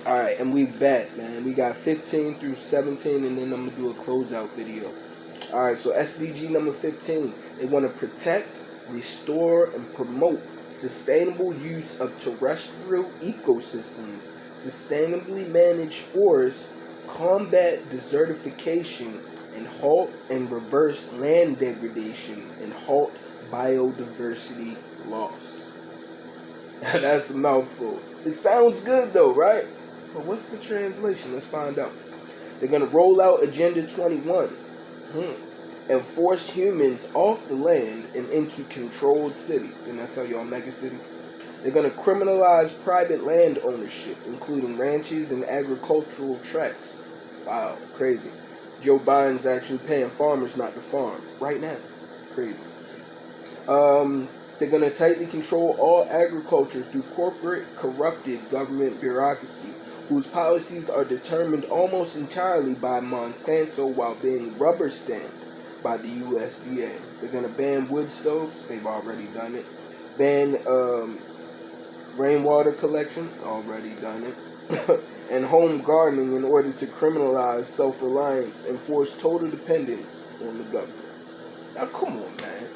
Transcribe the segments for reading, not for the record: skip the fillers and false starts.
Alright, and we back, man. We got 15 through 17, and then I'm going to do a closeout video. Alright, so SDG number 15. They want to protect, restore, and promote sustainable use of terrestrial ecosystems, sustainably manage forests, combat desertification, and halt and reverse land degradation, and halt biodiversity loss. That's a mouthful. It sounds good though, right? But what's the translation? Let's find out. They're going to roll out Agenda 21 and force humans off the land and into controlled cities. Didn't I tell y'all mega cities? They're going to criminalize private land ownership, including ranches and agricultural tracts. Wow, crazy. Joe Biden's actually paying farmers not to farm right now. Crazy. They're going to tightly control all agriculture through corporate, corrupted government bureaucracy, whose policies are determined almost entirely by Monsanto while being rubber stamped by the USDA. They're going to ban wood stoves. They've already done it. Ban rainwater collection. Already done it. And home gardening in order to criminalize self-reliance and force total dependence on the government. Now, come on, man.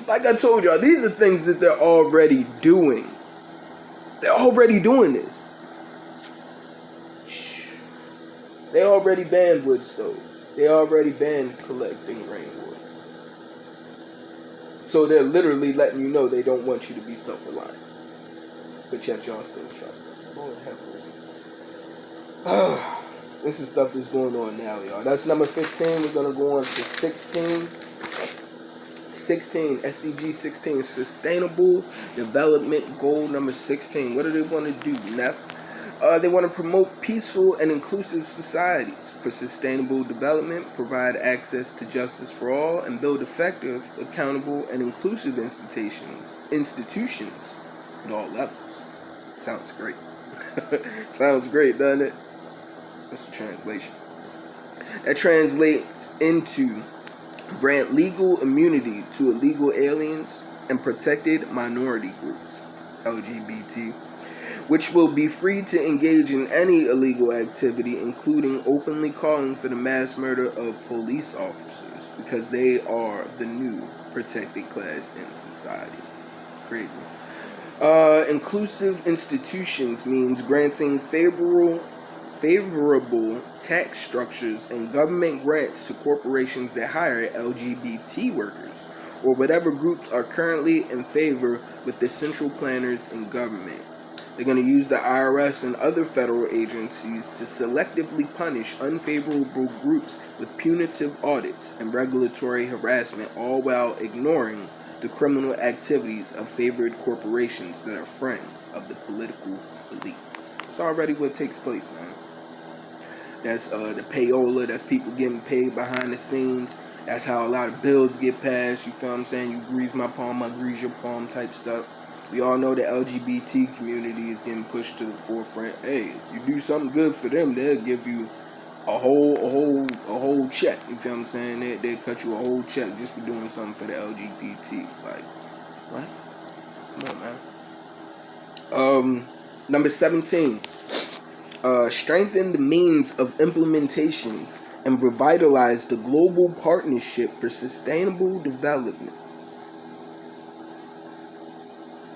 Like I told y'all, these are things that they're already doing. They're already doing this. They already banned wood stoves. They already banned collecting rainwater. So they're literally letting you know they don't want you to be self-reliant. But yet y'all still trust them. Lord have mercy. This is stuff that's going on now, y'all. That's number 15. We're going to go on to 16. 16, SDG 16, Sustainable Development Goal number 16. What do they want to do, Neff? They want to promote peaceful and inclusive societies for sustainable development, provide access to justice for all, and build effective, accountable, and inclusive institutions at all levels. Sounds great. Sounds great, doesn't it? That's the translation. That translates into grant legal immunity to illegal aliens and protected minority groups, LGBT, which will be free to engage in any illegal activity, including openly calling for the mass murder of police officers, because they are the new protected class in society. Crazy. Inclusive institutions means granting favorable tax structures and government grants to corporations that hire LGBT workers or whatever groups are currently in favor with the central planners in government. They're going to use the IRS and other federal agencies to selectively punish unfavorable groups with punitive audits and regulatory harassment, all while ignoring the criminal activities of favored corporations that are friends of the political elite. It's already what takes place, man. That's the payola. That's people getting paid behind the scenes. That's how a lot of bills get passed. You feel what I'm saying? You grease my palm, I grease your palm type stuff. We all know the LGBT community is getting pushed to the forefront. Hey, you do something good for them, they'll give you a whole check. You feel what I'm saying? They'll cut you a whole check just for doing something for the LGBT. It's like, what? Come on, man. Number 17. Strengthen the means of implementation and revitalize the global partnership for sustainable development.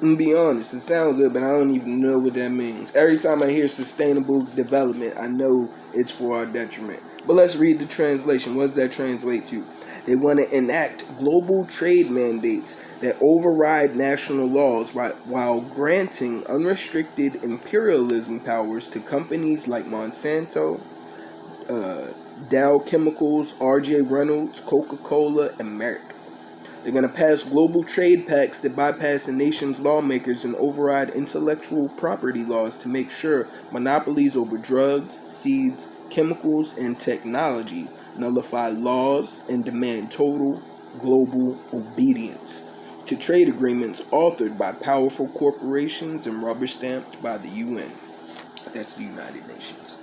I'm gonna be honest, it sounds good, but I don't even know what that means. Every time I hear sustainable development, I know it's for our detriment. But let's read the translation. What does that translate to? They want to enact global trade mandates that override national laws while granting unrestricted imperialism powers to companies like Monsanto, Dow Chemicals, R.J. Reynolds, Coca-Cola, and Merck. They're going to pass global trade pacts that bypass a nation's lawmakers and override intellectual property laws to make sure monopolies over drugs, seeds, chemicals, and technology nullify laws and demand total global obedience to trade agreements authored by powerful corporations and rubber stamped by the UN. That's the United Nations.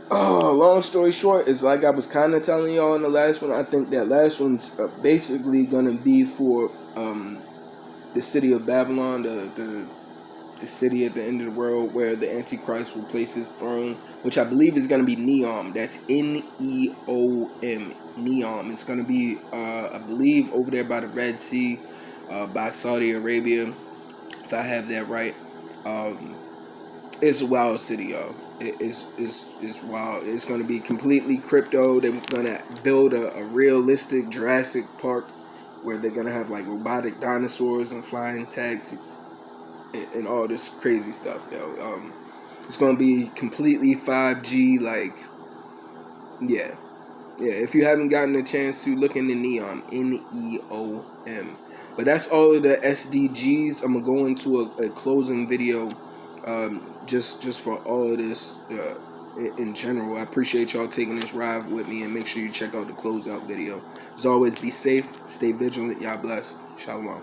Oh, long story short, it's like I was kind of telling y'all in the last one. I think that last one's basically going to be for the city of Babylon, the city at the end of the world where the Antichrist will place his throne, which I believe is going to be Neom. That's Neom. Neom. It's going to be, I believe, over there by the Red Sea, by Saudi Arabia, if I have that right. It's a wild city, y'all. It's wild. It's going to be completely crypto. They're going to build a realistic Jurassic Park where they're going to have like robotic dinosaurs and flying taxis and all this crazy stuff, yo. It's gonna be completely 5G, like, yeah. If you haven't gotten a chance to look into Neom, Neom. But that's all of the SDGs. I'm gonna go into a closing video, just for all of this in general. I appreciate y'all taking this ride with me, and make sure you check out the closeout video. As always, be safe, stay vigilant. Y'all bless. Shalom.